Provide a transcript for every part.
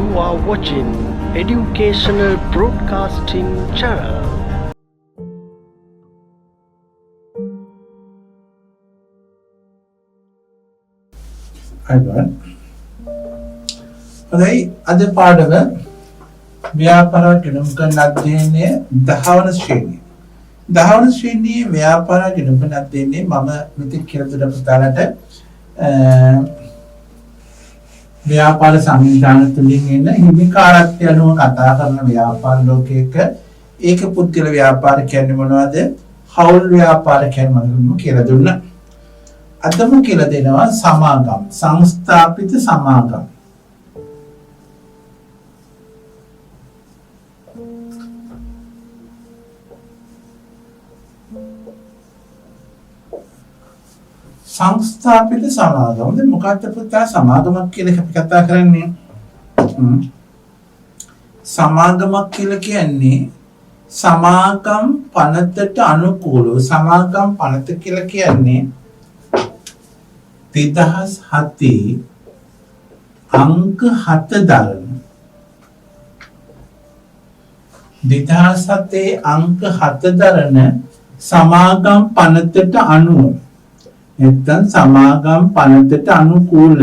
You are watching Educational Broadcasting Channel. අයිබෝන් හොඳයි අද පාඩම ව්‍යාපාර ගණන් කරන අධ්‍යයනයේ 10 වන ශ්‍රේණිය. 10 වන ශ්‍රේණියේ ව්‍යාපාර ගණන් කරන අධ්‍යයනයේ මම මෙතෙක් කියලා දුන්න පුතාලට ව්‍යාපාර සංවිධාන තුලින් එන හිමිකාරත්වය අනුව කතා කරන ව්‍යාපාර ලෝකයක ඒක පුද්ගල ව්‍යාපාර කියන්නේ මොනවද? හවුල් ව්‍යාපාර කියන්නේ මොනවද කියලා දුන්නා. අදම කියලා දෙනවා සමාගම් සංස්ථාපිත සමාගම්. සංස්ථාපිත සමාගම. දැන් මොකක්ද පුතා සමාගමක් කියලා අපි කතා කරන්නේ? සමාගමක් කියලා කියන්නේ සමාගම් පනතට අනුකූලව සමාගම් පනත කියලා කියන්නේ 2007 අංක 7 දරන 2007 අංක 7 දරන සමාගම් පනතට අනුව නැත්නම් සමාගම් පනතට අනුකූල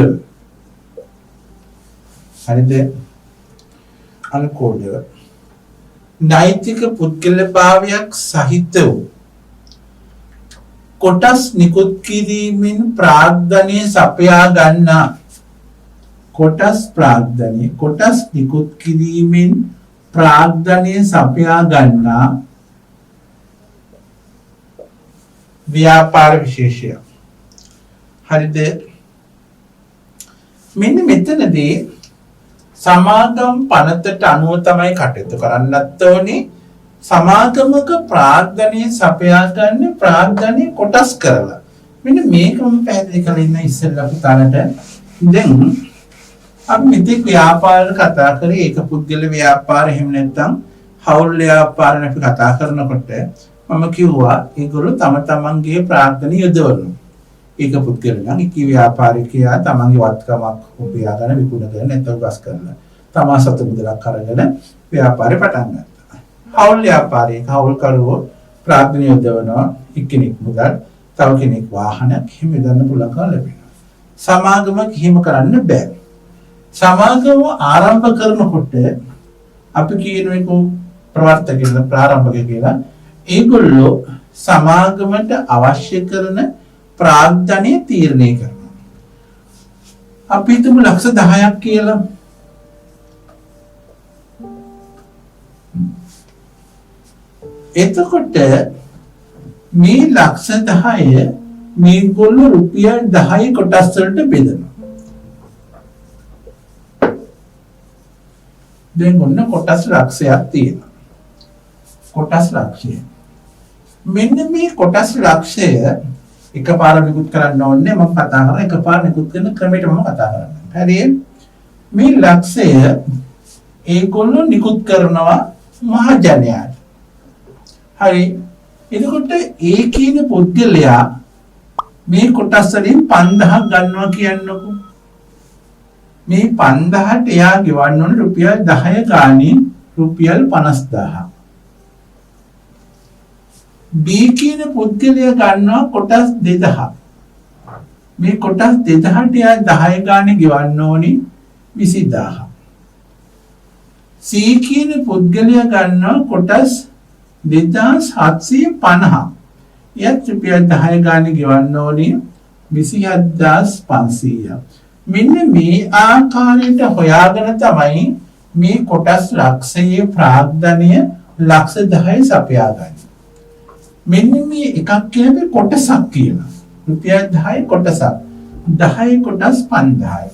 හරිද අනුකූල නෛතික පුද්ගලභාවයක් සහිත වූ කොටස් නිකුත් කිරීමෙන් ප්‍රාග්ධනය සපයා ගන්නා කොටස් නිකුත් කිරීමෙන් ප්‍රාග්ධනය සපයා ගන්නා ව්‍යාපාර විශේෂය. හරිද? මෙන්න මෙතනදී සමාගම් පනතට අනුව තමයි කටයුතු කරන්නත් ඕනේ. සමාගමක ප්‍රාග්ධනය සපයා ගන්න ප්‍රාග්ධනය කොටස් කරලා මෙන්න මේකම පැහැදිලි කරලා ඉන්න ඉස්සෙල්ලා පුතාලට දැන් අපි මෙතෙක් ව්‍යාපාර කතා කරේ ඒක පුද්ගල ව්‍යාපාර එහෙම නැත්නම් හවුල් ව්‍යාපාර අපි කතා කරනකොට මම කිව්වා ඒගොල්ලෝ තම තමන්ගේ ප්‍රාග්ධනය යොදවනවා. ඒක පුද්ගල නම් ඒක ව්‍යාපාරිකයා තමන්ගේ වත්කමක් උපයාගෙන විකුණගෙන නැත්නම් ගස් කරලා තමා සතු මුදලක් අරගෙන ව්‍යාපාරේ පටන් ගන්නවා. හවුල් ව්‍යාපාරයේ හවුල්කරුවෝ ප්‍රාග්ධනය යොදවනවා එක්කෙනෙක් මුදල් තව කෙනෙක් වාහනයක් එහෙම යොදන්න පුළුවන්කම ලැබෙනවා. සමාගමක් එහෙම කරන්න බෑ. සමාගම ආරම්භ කරනකොට අපි කියන එක ප්‍රවර්තක කියලා ප්‍රාරම්භක කියලා ඒගොල්ලෝ සමාගමට අවශ්‍ය කරන ප්‍රාග්ධනය තීරණය කරනවා. අපි හිතමු ලක්ෂ 10ක් කියලා. එතකොට මේ ලක්ෂ 10 මේගොල්ලෝ රුපියල් 10 කොටස් වලට බෙදනවා. දැන් ඔන්න කොටස් ලක්ෂයක් තියෙනවා. කොටස් ලක්ෂය. මෙන්න මේ කොටස් ලක්ෂය එකපාර නිකුත් කරන්න ඕනේ. මම කතා කරා එකපාර නිකුත් කරන ක්‍රමයට මම කතා කරන්නේ. හරිද? මේ ලක්ෂය ඒගොල්ලෝ නිකුත් කරනවා මහජනයාට. හරි එතකොට ඒ කියන පුද්ගලයා මේ කොටස් වලින් 5000ක් ගන්නවා කියන්නකො මේ 5000ට එයා ගෙවන්න ඕනේ රුපියල් 10 ගාණින් රුපියල් 50000ක් B කියන පුද්ගලයා ගන්නවා කොටස් 2000ක් මේ කොටස් 2000ට එයා 10 ගාණින් ගෙවන්න ඕනේ 20000ක් C කියන පුද්ගලයා ගන්නවා කොටස් 2750 යත් රුපියල් 10 ගානේ ගෙවන්න ඕනේ 27500. මෙන්න මේ ආකාරයට හොයාගෙන තමයි මේ කොටස් ලක්ෂයේ ප්‍රාග්ධනය ලක්ෂ 10 සපයා ගන්න. මෙන්න මේ එකක් කියන්නේ කොටසක් කියලා. රුපියල් 10 කොටසක්. 10 කොටස් 5000යි.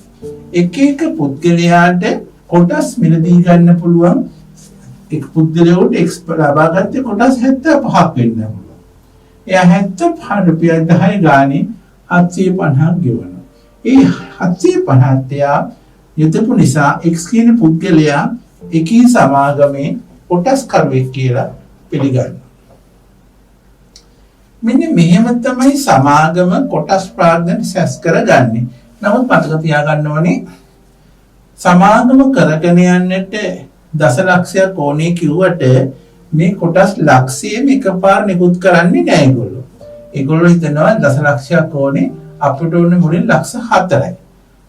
එක එක පුද්ගලයාට කොටස් මිලදී ගන්න පුළුවන්. एक පුද්ගලයාට ලබා ගත්තේ කොටස් 75ක් වෙන්න පුළුවන්. එයා 75 රුපියල් 10 ගානේ 750ක් ගෙවනවා. ඒ 750ට එයා යොදපු නිසා X කියන පුද්ගලයා එකී සමාගමේ කොටස් කරුවෙක් කියලා පිළිගන්නවා. මෙන්න මෙහෙම තමයි සමාගම කොටස් ප්‍රාග්ධන සැස් කරගන්නේ. නමුත් මතක තියාගන්න ඕනේ සමාගම කරගෙන යන්නට දසලක්ෂයක් ඕනේ කිව්වට මේ කොටස් ලක්ෂයම එකපාර නිකුත් කරන්නේ නැහැ ඒගොල්ලෝ. ඒගොල්ලෝ හිතනවා දසලක්ෂයක් ඕනේ අපිට ඕනේ මුලින් ලක්ෂ 4යි.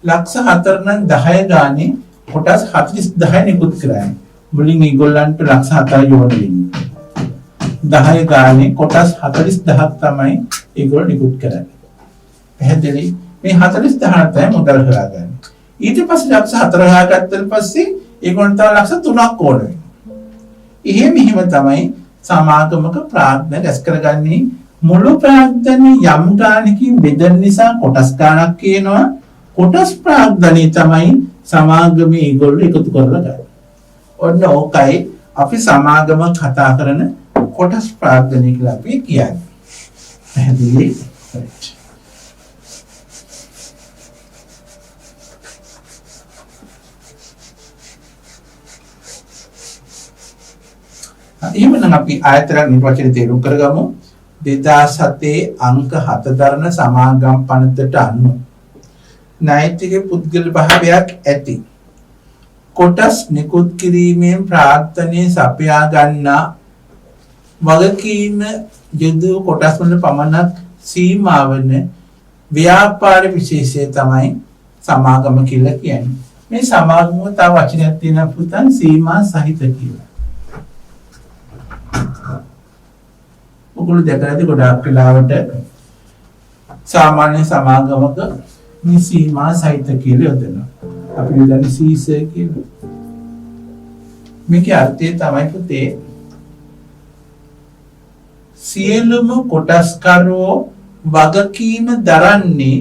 ලක්ෂ 4 නම් 10 ගානේ කොටස් 40 නිකුත් කරන්නේ. මුලින් ඒගොල්ලන්ට ලක්ෂ 4යි ඕනේ වෙන්නේ. 10 ගානේ කොටස් 40000ක් තමයි ඒගොල්ලෝ නිකුත් කරන්නේ. පැහැදිලි? මේ 40000 තමයි මුදල් හොයාගන්නේ. ඊට පස්සේ ලක්ෂ 4 හොයාගත්තට පස්සේ ඒගොල්ලන්ට තව ලක්ෂ 3ක් ඕන වෙනවා. එහෙම තමයි සමාගමක ප්‍රාර්ථනා රැස් කරගන්නේ. මුළු ප්‍රාර්ථනේ යම් ගානකින් බෙදෙන නිසා කොටස් ගානක් කියනවා. කොටස් ප්‍රාර්ථනේ තමයි සමාගමේ ඒගොල්ලෝ එකතු කරලා ගන්න. ඔන්න ඕකයි අපි සමාගම කතා කරන කොටස් ප්‍රාර්ථනේ කියලා අපි කියන්නේ. පැහැදිලි? එහෙමනම් අපි ආයතන නිර්වචනය තේරුම් කරගමු. 2007 අංක 7 දරන සමාගම් පනතට අනුව නෛතික පුද්ගල භාවයක් ඇති කොටස් නිකුත් කිරීමෙන් ප්‍රාර්ථනීය සපයා ගන්නා වගකීම යොදු කොටස් වල පමණක් සීමා වන ව්‍යාපාර විශේෂය තමයි සමාගම කියලා කියන්නේ. මේ සමාගම තව වචනයක් තියෙනවා පුතන් සීමා සහිත කියලා. ඔගොල්ලෝ දැකලා ඇති ගොඩාක් වෙලාවට සාමාන්‍ය සමාගමක මේ සීමා සහිත කියලා යොදනවා. අපි දන්නේ සීසර් කියලා. මේකේ අර්ථය තමයි පුතේ සියලුම කොටස්කරෝ වගකීම දරන්නේ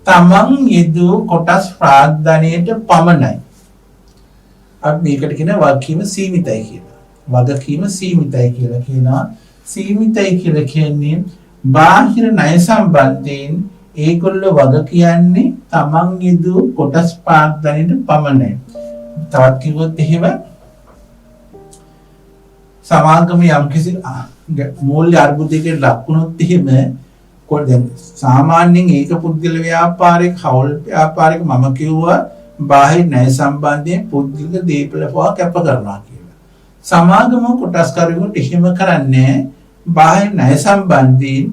තමන් යෙදූ කොටස් ප්‍රාර්ථනයට පමණයි. අපි මේකට කියන වගකීම සීමිතයි කියලා. වගකීම සීමිතයි කියලා කියනවා. සීමිතයි කියලා කියන්නේ බාහිර ණය සම්බන්ධයෙන් ඒගොල්ලෝ වග කියන්නේ තමන් යෙදූ කොටස් ප්‍රාර්ථනයට පමණයි. තවත් කිව්වොත් එහෙම සමාගම යම්කිසි මූල්‍ය අර්බුදයකට ලක් වුණොත් එහෙම දැන් සාමාන්‍යයෙන් ඒක පුද්ගල ව්‍යාපාරික හවුල් ව්‍යාපාරික මම කිව්වා බාහිර ණය සම්බන්ධයෙන් පුද්ගලික දීපල පවා කැප කරනවා කියලා. සමාගම කොටස්කරුවෝ එහෙම කරන්නේ බාහිර ණය සම්බන්ධයෙන්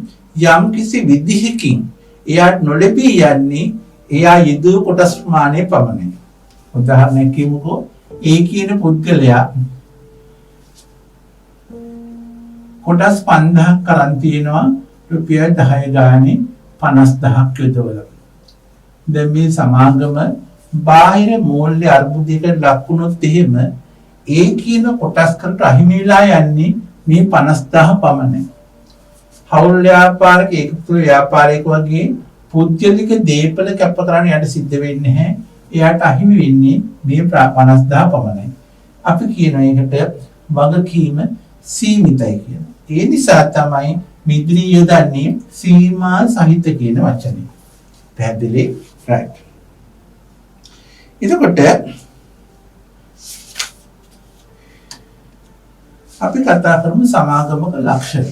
යම්කිසි විදිහකින් එයාට නොලැබී යන්නේ එයා යෙදූ කොටස් ප්‍රමාණය පමණයි. උදාහරණයක් කියමුකෝ ඒ කියන පුද්ගලයා කොටස් 5000ක් කරන් තියෙනවා රුපියල් 10 ගානේ 50000ක් යොදවලා. දැන් මේ සමාගම බාහිර මූල්‍ය අර්බුදයකට ලක් වුණොත් එහෙම ඒ කියන කොටස් කරට අහිමි වෙලා යන්නේ මේ 50000 පමණයි. හවුල් ව්‍යාපාරික ඒකප්‍ර ව්‍යාපාරික වගේ පුද්ගලික දීපල කැප කරන්න යට සිද්ධ වෙන්නේ නැහැ. එයාට අහිමි වෙන්නේ මේ 50000 පමණයි. අපි කියන එකට වගකීම සීමිතයි කියලා. ඒ නිසා තමයි මිද්‍රී යොදන්නේ සීමා සහිත කියන වචනේ. පැහැදිලි? right. එතකොට අපි කතා කරමු සමාගමක ලක්ෂණ.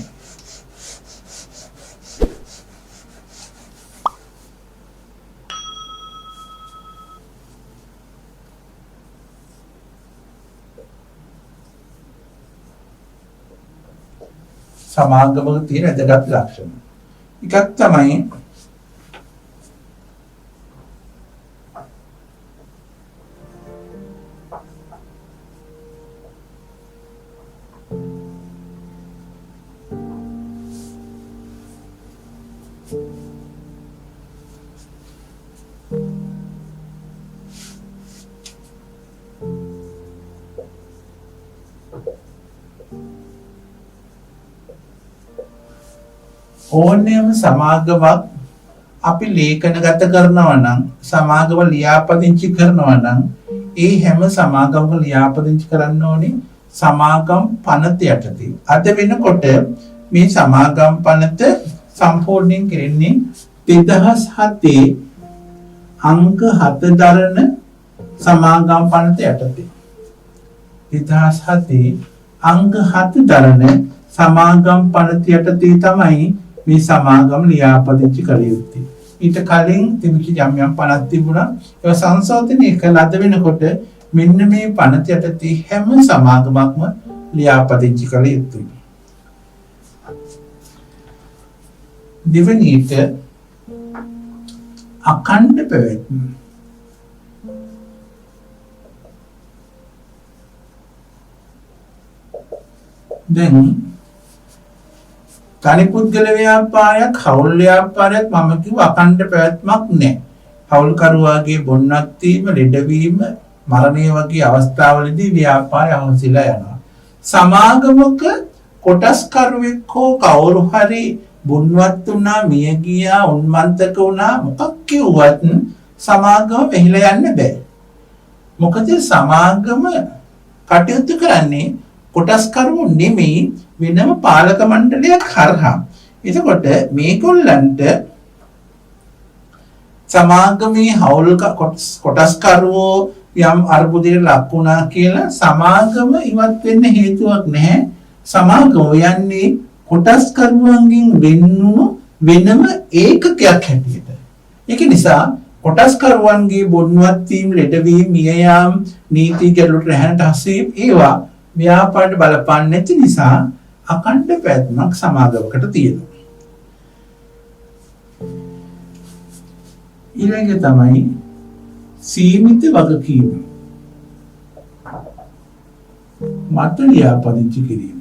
සමාගමක තියෙන වැදගත් ලක්ෂණ. එකක් තමයි ඕනෑම සමාගමක් අපි ලේඛනගත කරනවා නම් සමාගම ලියාපදිංචි කරනවා නම් ඒ හැම සමාගමක ලියාපදිංචි කරන්න ඕනේ සමාගම් පනත යටතේ. අද වෙනකොට මේ සමාගම් පනත සම්පූර්ණයෙන් කෙරෙන්නේ 2007 අංක 7 දරන සමාගම් පනත යටතේ. 2007 අංක 7 දරන සමාගම් පනත යටතේ තමයි මේ සමාගම ලියාපදිංචි කළ යුත්තේ. ඊට කලින් තිබිච්ච යම් පනත් තිබුණා. ඒක සංශෝධනය කළාද වෙනකොට මෙන්න මේ පනත යටතේ හැම සමාගමක්ම ලියාපදිංචි කළ යුතුයි. දෙවෙනිට අඛණ්ඩ පැවැත්ම. දැන් තනි පුද්ගල ව්‍යාපාරයක් හවුල් ව්‍යාපාරයක් මම කිව්ව අඛණ්ඩ පැවැත්මක් නැහැ. හවුල්කරුවාගේ බොන්නක් තීම, ලෙඩවීම, මරණය වගේ අවස්ථාවලදී ව්‍යාපාරය අවසිලා යනවා. සමාගමක කොටස්කරුවෙක් හෝ කවුරු හරි බුන්වත් වුණා, මිය ගියා, උන්මන්තක වුණා, මොකක් කිව්වත් සමාගම වෙහිලා යන්න බෑ. මොකද සමාගම කටයුතු කරන්නේ කොටස්කරුවෝ නෙමෙයි වෙනම පාලක මණ්ඩලයක් හරහා. එතකොට මේගොල්ලන්ට සමාගමේ හවුල් කොටස්කරුවෝ යම් අර්බුදයකට ලක් වුණා කියලා සමාගම ඉවත් වෙන්න හේතුවක් නැහැ. සමාගම යන්නේ කොටස්කරුවන්ගෙන් වෙන්නුණු වෙනම ඒකකයක් හැටියට. ඒක නිසා කොටස්කරුවන්ගේ බොන්වත් වීම, ලෙඩවීම, මිය යාම, නීති ගැටලුට රැහැනට හසුවීම ඒවා ව්‍යාපාරයට බලපාන්නේ නැති නිසා අඛණ්ඩ පැවැත්මක් සමාගමකට තියෙනවා. ඊළඟ තමයි සීමිත වගකීම. මත ලියාපදිංචි කිරීම.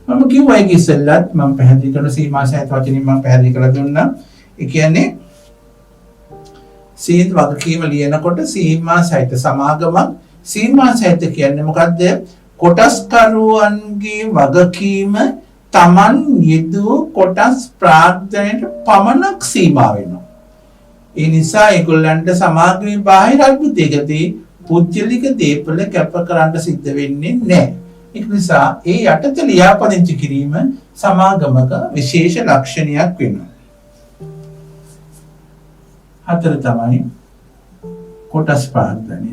මම කිව්වා ඒක ඉස්සෙල්ලත් මම පැහැදිලි කරන සීමා සහිත වචනින් මම පැහැදිලි කරලා දුන්නා. ඒ කියන්නේ සීමිත වගකීම ලියනකොට සීමා සහිත සමාගමක්. සීමා සහිත කියන්නේ මොකද්ද? කොටස්කරුවන්ගේ වගකීම තමන් යෙදූ කොටස් ප්‍රාග්ධනයට පමණක් සීමා වෙනවා. ඒ නිසා ඒගොල්ලන්ට සමාගමේ බාහිර අර්බුදයකදී පුද්ගලික දේපල කැප කරන්න සිද්ධ වෙන්නේ නැහැ. ඒක නිසා ඒ යටතේ ලියාපදිංචි කිරීම සමාගමක විශේෂ ලක්ෂණයක් වෙනවා. හතර තමයි කොටස් ප්‍රාග්ධනය.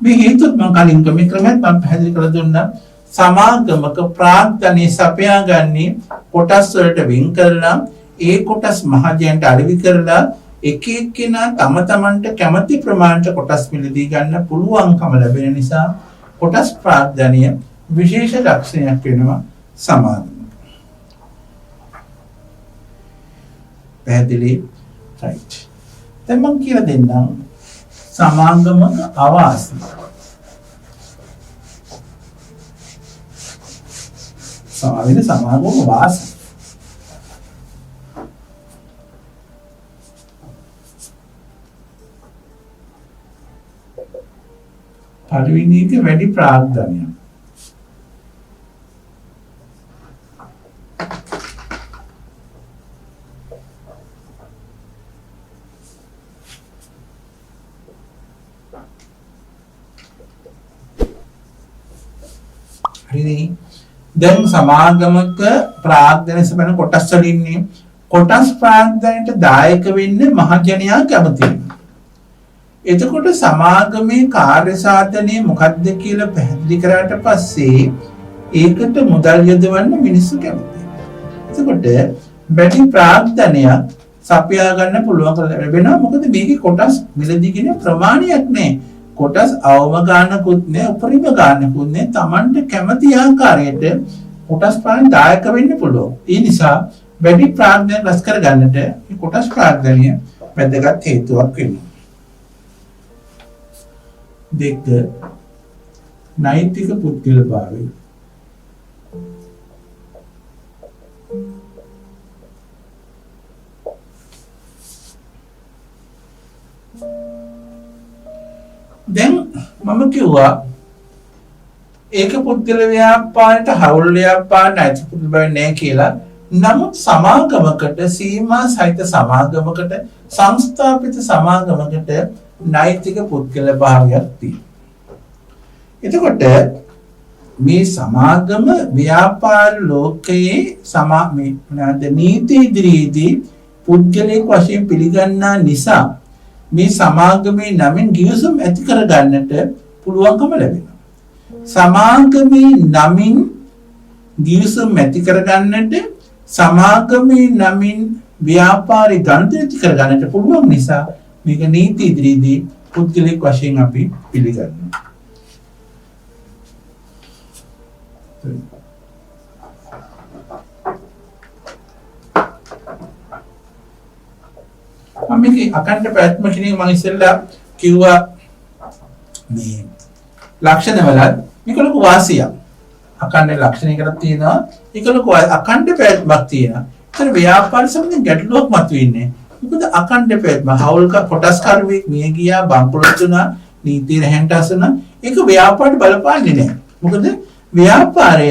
මේ හේතුත් මම කලින් මේ ක්‍රමයක් මම පැහැදිලි කරලා දුන්නා. සමාගමක ප්‍රාග්ධනය සපයාගන්නේ කොටස් වලට වෙන් කරලා ඒ කොටස් මහජනට අලෙවි කරලා එක එක්කෙනා තම තමන්ට කැමති ප්‍රමාණයට කොටස් මිලදී ගන්න පුළුවන්කම ලැබෙන නිසා කොටස් ප්‍රාග්ධනය විශේෂ ලක්ෂණයක් වෙනවා සමාගම. පැහැදිලි? රයිට්. දැන් මම කියලා දෙන්නම් සමාගමක අවාසි. සමාගම වාසි. පළවෙනි එක වැඩි ප්‍රාග්ධනයක්. දැන් සමාගමක ප්‍රාග්ධනය සබන කොටස් වල ඉන්නේ කොටස් ප්‍රාග්ධනයට දායක වෙන්නේ මහජනයා කැමතියි. එතකොට සමාගමේ කාර්ය සාධනය මොකක්ද කියලා පැහැදිලි කරාට පස්සේ ඒකට මුදල් යොදවන්න මිනිස්සු කැමතියි. එතකොට වැඩි ප්‍රාග්ධනයක් සපයා ගන්න පුළුවන් වෙනවා. මොකද මේකේ කොටස් මිලදී කියන ප්‍රමාණයක් නැහැ. කොටස් අවම ගන්නකුත් නෑ, උපරිම ගන්නකුත් නෑ. Tamanට කැමති ආකාරයට කොටස් ප්‍රාග්ධනය දායක වෙන්න පුළුවන්. ඒ නිසා වැඩි ප්‍රාග්ධනයක් රැස් කර ගන්නට මේ කොටස් ප්‍රාග්ධනය වැදගත් හේතුවක් වෙනවා. දෙක නෛතික පුද්ගලභාවය. දැන් මම කිව්වා ඒක පුද්ගල ව්‍යාපාරයට හවුල් ව්‍යාපාර නෛතික පුද්ගලභාවය නැහැ කියලා. නමුත් සමාගමකට සීමා සහිත සමාගමකට සංස්ථාපිත සමාගමකට නෛතික පුද්ගලභාවයක් තියෙනවා. එතකොට මේ සමාගම ව්‍යාපාර ලෝකයේ නීති ඉදිරියේදී පුද්ගලයෙක් වශයෙන් පිළිගන්නා නිසා මේ සමාගමේ නමින් ගිවිසුම් ඇති කර ගන්නට පුළුවන්කම ලැබෙනවා. සමාගමේ නමින් ගිවිසුම් ඇති කර ගන්නට සමාගමේ නමින් ව්‍යාපාරي ගණිත කරගන්නට පුළුවන් නිසා මේක නීති ඉදිරියේදී පුද්ගලික වශයෙන් අපි පිළිගන්නවා. මේක අකණ්ඩ ප්‍රයත්න කිරීම මම ඉස්සෙල්ලා කිව්වා මේ ලක්ෂණ වලත් මේක ලොකු වාසියක්. අකණ්ඩ ලක්ෂණයකට තියෙනවා ඒක ලොකු අකණ්ඩ ප්‍රයත්නක් තියෙනවා. ඒතර ව්‍යාපාර සම්බන්ධයෙන් ගැටලුවක් මතුවෙන්නේ. මොකද අකණ්ඩ ප්‍රයත්න හවුල් කොටස් කරුවෙක් මිය ගියා බම්පොලොත් වුණා නීතිය රැහැන්ට අසුණා ඒක ව්‍යාපාරට බලපාන්නේ නැහැ. මොකද ව්‍යාපාරය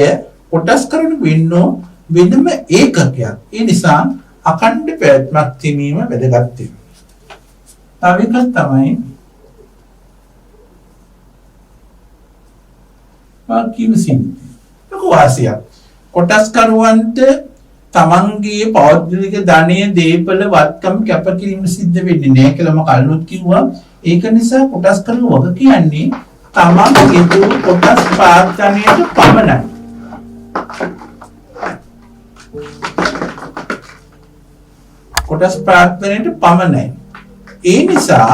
කොටස් කරුවෙක් වෙන්නෝ වෙනම ඒකකයක්. ඒ නිසා අකණ්ඩ ප්‍රයත්නක් තිබීම වැදගත් වෙනවා. තව එකක් තමයි වාක්‍යම සීමිත. ලොකු වාසියක්. කොටස් කරුවන්ට තමන්ගේ පෞද්ගලික ධනය දීපල වත්කම් කැපකිරීම සිද්ධ වෙන්නේ නැහැ කියලා මම කලිනුත් කිව්වා. ඒක නිසා කොටස් කරුව වග කියන්නේ තමන් ගෙතු කොටස් ප්‍රාර්ථනයට පමණයි. කොටස් ප්‍රාර්ථනයට පමණයි. ඒ නිසා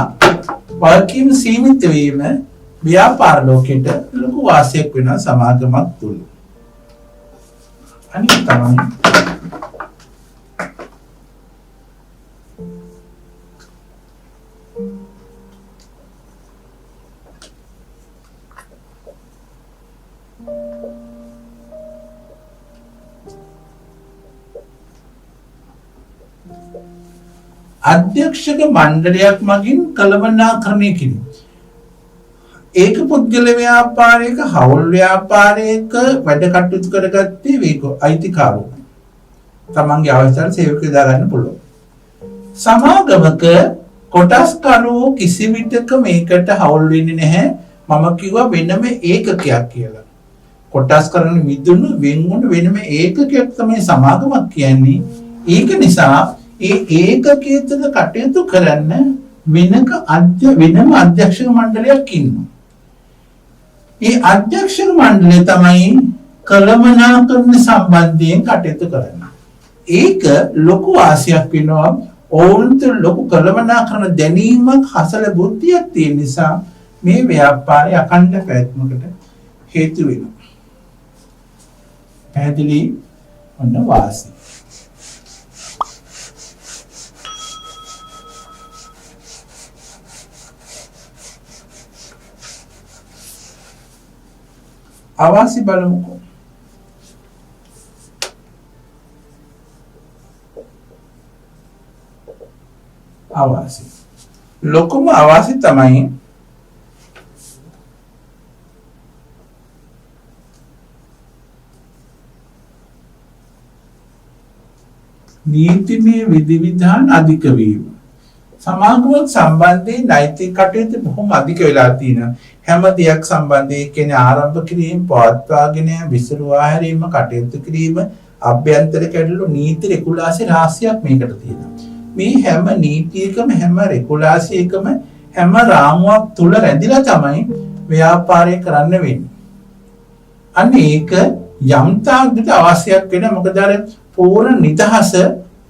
වගකීම් සීමිත වීම ව්‍යාපාර ලෝකෙට ලොකු වාසියක් වෙන සමාගමක් තුල. අනිත් තමයි අධ්‍යක්ෂක මණ්ඩලයක් මගින් කළමනාකරණය කිරීම. ඒක පුද්ගල ව්‍යාපාරයක හවුල් ව්‍යාපාරයක වැඩ කටයුතු කරගත්තේ වේක අයිතිකාරෝ. තමන්ගේ අවශ්‍යතාවය සේවකයෝ දාගන්න පුළුවන්. සමාගමක කොටස්කරුවෝ කිසි විටක මේකට හවුල් වෙන්නේ නැහැ. මම කිව්වා වෙනම ඒකකයක් කියලා. කොටස්කරන මිදුණු වෙන්වුණු වෙනම ඒකකයක් තමයි සමාගමක් කියන්නේ. ඒක නිසා ඒ ඒකකයේ තුල කටයුතු කරන්න වෙනම අධ්‍යක්ෂක මණ්ඩලයක් ඉන්නවා. ඒ අධ්‍යක්ෂක මණ්ඩලය තමයි කළමනාකරණ සම්බන්ධයෙන් කටයුතු කරන්නේ. ඒක ලොකු ආසියක් වෙනවා. ඕන්ට ලොකු කළමනාකරණ දැනීමක් හසල බුද්ධියක් තියෙන නිසා මේ ව්‍යාපාරය අකණ්ඩ පැවැත්මකට හේතු වෙනවා. පැහැදිලි ඔන්න වාසි. අවාසි බලමුකෝ. අවාසි. ලොකුම අවාසි තමයි නීතිමය විධිවිධාන අධික වීම. සමාගමක් සම්බන්ධයෙන් නෛතික කටයුතු බොහොම අධික වෙලා තියෙනවා. හැම දෙයක් සම්බන්ධයෙන් කියන්නේ ආරම්භ කිරීම, පවත්වාගෙන යාම, විසිරුවා හැරීම, කටයුතු කිරීම, අභ්‍යන්තර කැඩළු නීති රෙගුලාසි රාශියක් මේකට තියෙනවා. මේ හැම නීතියකම හැම රෙගුලාසියකම හැම රාමුවක් තුල රැඳිලා තමයි ව්‍යාපාරය කරන්න වෙන්නේ. අන්න ඒක යම් තාක්කට අවශ්‍යයක් වෙන මොකද අර පූර්ණ නිදහස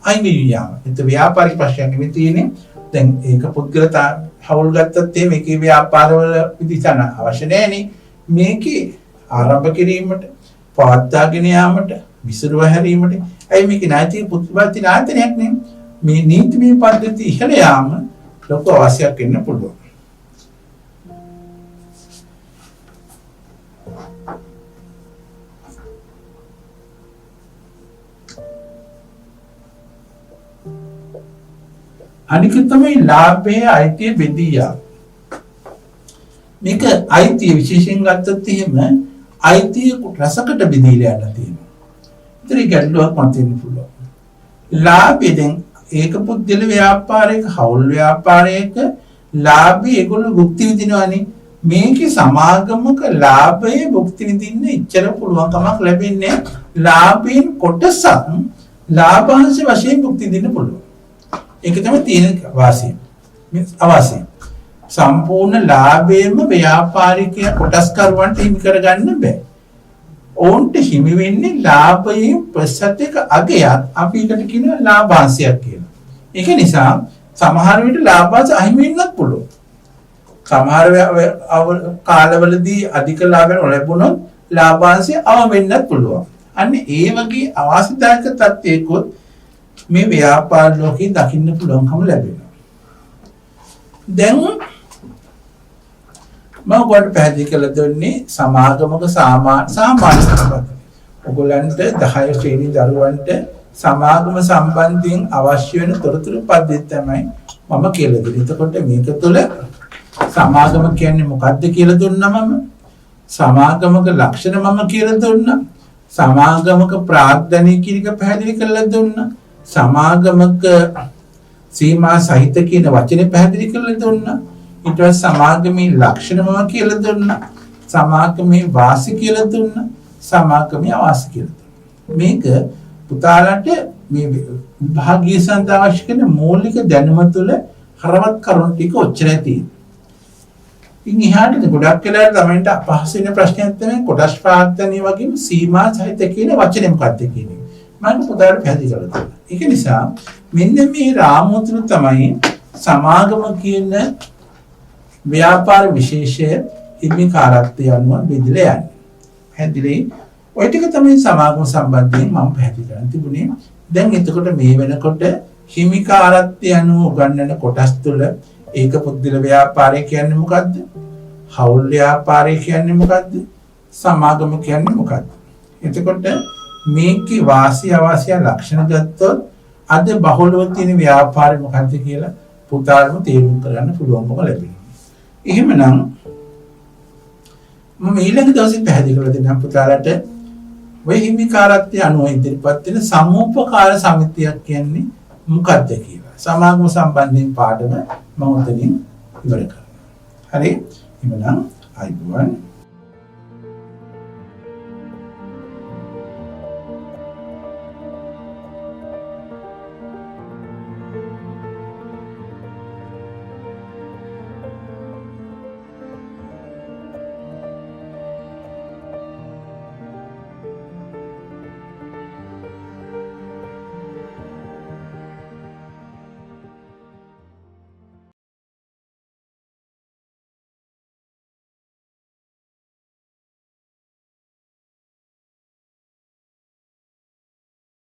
අයින් වියාම. ඒත් ව්‍යාපාරික ප්‍රශ්නයක් නෙමෙයි තියෙන්නේ. දැන් ඒක පුද්ගලතා හවුල් ගත්තත් එහෙම ඒකේ ව්‍යාපාරවල විදිහට අවශ්‍ය නැහැනේ. මේකේ ආරම්භ කිරීමට, පවත්වාගෙන යාමට, විසිරුවා හැරීමට. ඇයි මේකේ නෛතික ප්‍රතිපත්ති නායතනයක් නේ? මේ නීතිමය පද්ධති ඉහළ යාම ලොකු අවශ්‍යයක් වෙන්න පුළුවන්. අනික තමයි ලාභයේ අයිතිය බෙදී යාම. මේක අයිතිය විශේෂයෙන් ගත්තොත් එහෙම අයිතිය රසකට බෙදීලා යන්න තියෙනවා. ඉතින් ගැටලුවක් මතුවෙන්න පුළුවන්. ලාභයෙන් ඒක පුද්ගල ව්‍යාපාරයක හවුල් ව්‍යාපාරයක ලාභය ඒගොල්ලෝ භුක්ති විඳිනවානේ. මේකේ සමාගමක ලාභයේ භුක්ති විඳින්න ඉච්චර පුළුවන් කමක් ලැබෙන්නේ ලාභයෙන් කොටසක් ලාභාංශ වශයෙන් භුක්ති විඳින්න පුළුවන්. ඒක තමයි තියෙන වාසිය. මේ අවාසිය. සම්පූර්ණ ලාභයෙන්ම ව්‍යාපාරිකයා කොටස් කරුවන්ට හිමි කරගන්න බෑ. ඔවුන්ට හිමි වෙන්නේ ලාභයෙන් ප්‍රසතික අගයක් අපි එකට කියනවා ලාභාංශයක් කියලා. ඒක නිසා සමහර විට ලාභාංශ අහිමි වෙන්නත් පුළුවන්. සමහර කාලවලදී අධික ලාභ ලැබුණොත් ලාභාංශය අවම වෙන්නත් පුළුවන්. අන්න ඒ වගේ අවාසිදායක තත්ත්වයකොත් මේ ව්‍යාපාර ලෝකේ දකින්න පුළුවන්කම ලැබෙනවා. දැන් මම ඔයාලට පැහැදිලි කරලා දුන්නේ සමාගමක සාමාන්‍ය සම්බන්ධ. ඔයගොල්ලන්ට 10 ශ්‍රේණි දරුවන්ට සමාගම සම්බන්ධයෙන් අවශ්‍ය වෙන තොරතුරු පද්ධතිය තමයි මම කියලා දෙන්නේ. එතකොට මේක තුළ සමාගම කියන්නේ මොකක්ද කියලා දුන්නා මම. සමාගමක ලක්ෂණ මම කියලා දුන්නා. සමාගමක ප්‍රාග්ධනය කියන එක පැහැදිලි කරලා දුන්නා. සමාගමක සීමා සහිත කියන වචනේ පැහැදිලි කරලා දුන්නා. ඊට පස්සේ සමාගමේ ලක්ෂණ මම කියලා දුන්නා. සමාගමේ වාසි කියලා දුන්නා. සමාගමේ අවාසි කියලා දුන්නා. මේක පුතාලට මේ විභාගීය සඳහා අවශ්‍ය කරන මූලික දැනුම තුළ හරවත් කරුණු ටික ඔච්චරයි තියෙන්නේ. ඉතින් එහාට ගොඩක් වෙලාවට ළමයින්ට අපහසු වෙන ප්‍රශ්නයක් තමයි කොටස් ප්‍රාග්ධනය වගේම සීමා සහිත කියන වචනේ මොකක්ද කියන එක. මම පුතාලට පැහැදිලි කරලා දුන්නා. ඒක නිසා මෙන්න මේ රාමුව තුළ තමයි සමාගම කියන ව්‍යාපාර විශේෂය හිමිකාරත්වය අනුව බෙදලා යන්නේ. පැහැදිලි? ඔය ටික තමයි සමාගම සම්බන්ධයෙන් මම පැහැදිලි කරන්න තිබුණේ. දැන් එතකොට මේ වෙනකොට හිමිකාරත්වය අනුව උගන්වන කොටස් තුළ ඒක පුද්ගල ව්‍යාපාරය කියන්නේ මොකද්ද? හවුල් ව්‍යාපාරය කියන්නේ මොකද්ද? සමාගම කියන්නේ මොකද්ද? එතකොට මේකේ වාසිය අවාසිය ලක්ෂණ ගත්තොත් අද බහුලව තියෙන ව්‍යාපාරය මොකද්ද කියලා පුතාලම තේරුම් කරගන්න පුළුවන්කම ලැබෙනවා. එහෙමනම් මම ඊළඟ දවසේ පැහැදිලි කරලා දෙන්නම් පුතාලට ඔය හිමිකාරත්වය අනුව ඉදිරිපත් වෙන සමූපකාර සමිතියක් කියන්නේ මොකක්ද කියලා. සමාගම සම්බන්ධයෙන් පාඩම මම උතනින් ඉවර කරනවා. හරි? එහෙනම් අයිබෝවන්